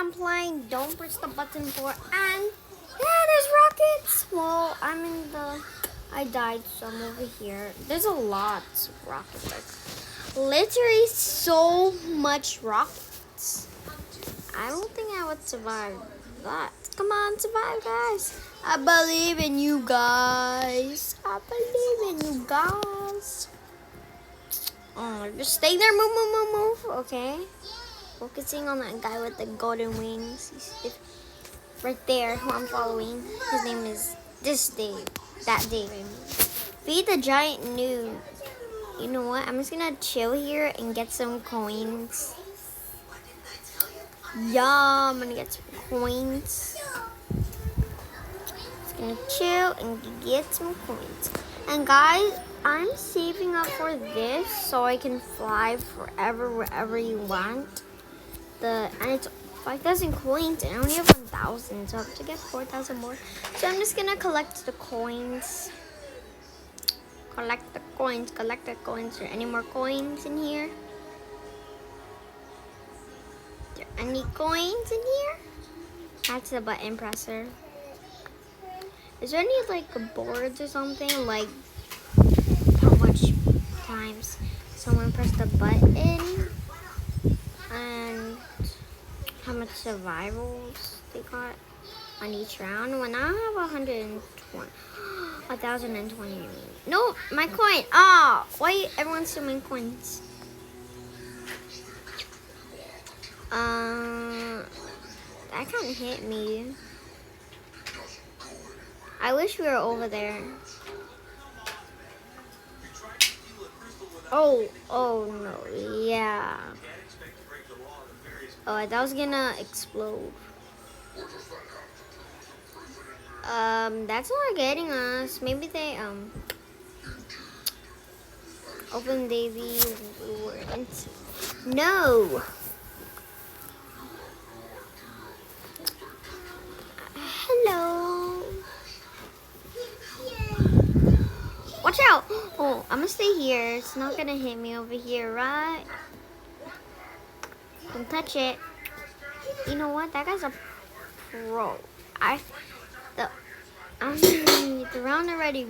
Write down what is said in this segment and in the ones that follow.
I'm playing Don't Press the Button for, and yeah, there's rockets. Well, I died, so I'm over here. There's a lot of rockets, like literally so much rockets. I don't think I would survive that. Come on, survive, guys. I believe in you guys. I believe in you guys. Oh, just stay there. Move, move, move, move. Okay. Focusing on that guy with the golden wings. He's right there, who I'm following. His name is this Dave. That Dave. Feed the giant noob. You know what? I'm just gonna chill here and get some coins. Yeah, I'm gonna get some coins. Just gonna chill and get some coins. And guys, I'm saving up for this so I can fly forever wherever you want. And it's 5,000 coins and I only have 1,000, so I have to get 4,000 more. So I'm just gonna collect the coins. Collect the coins, collect the coins. Are there any more coins in here? Are there any coins in here? That's the button presser. Is there any like boards or something? Like how much times someone pressed the button and how much survivals they got on each round? Well, now I have 1,020. No, my coin. Ah, why everyone's stealing coins? That can't hit me. I wish we were over there. Oh no, yeah. Oh, that was gonna explode. That's not getting us. Maybe they, open Davy. No. Hello. Watch out. Oh, I'm gonna stay here. It's not gonna hit me over here, right? Don't touch it. You know what? That guy's a pro. The round already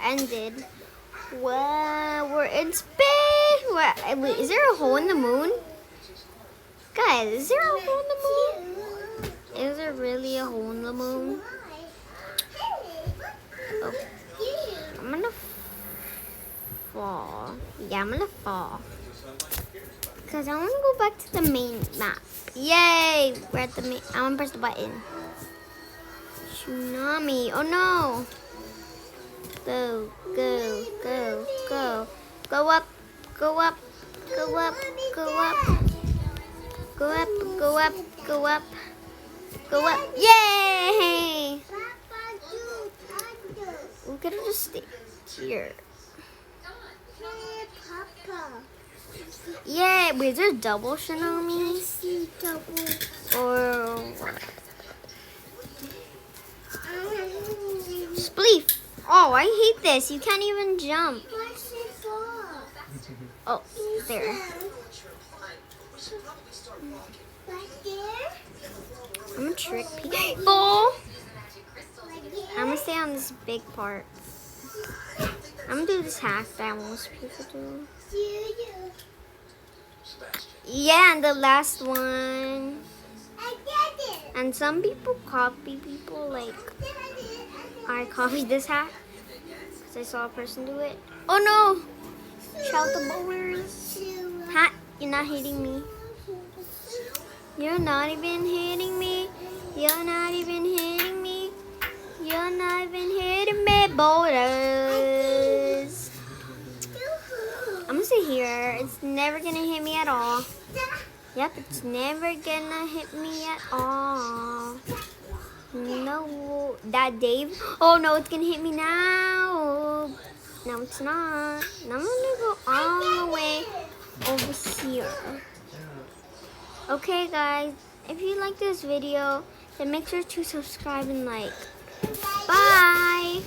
ended. Well, we're in space. Wait, is there a hole in the moon? Guys, is there a hole in the moon? Is there really a hole in the moon? Oh. I'm gonna fall. Yeah, I'm gonna fall. Because I want to go back to the main map. Yay! We're at the main. I want to press the button. Tsunami. Oh no! Go, go, go, go. Go up, go up, go up, go up. Go up, go up, go up. Go up. Yay! We could have just stayed here. Yeah, wait, is there double tsunami? Or what? Spleef! Oh, I hate this. You can't even jump. Oh, there. I'm gonna trick people. I'm gonna stay on this big part. I'm gonna do this hack that most people do. Yeah, and the last one. And some people copy people, like, I copied this hack because I saw a person do it. Oh no! Shout the bowlers. Ha! You're not hitting me. You're not even hitting me. You're not even hitting me. You're not even hitting me, boulders. I'm gonna stay here. It's never gonna hit me at all. Yep, it's never gonna hit me at all. No, that Dave. Oh no, it's gonna hit me now. No, it's not. Now I'm gonna go all the way over here. Okay, guys, if you like this video, then make sure to subscribe and like. Bye.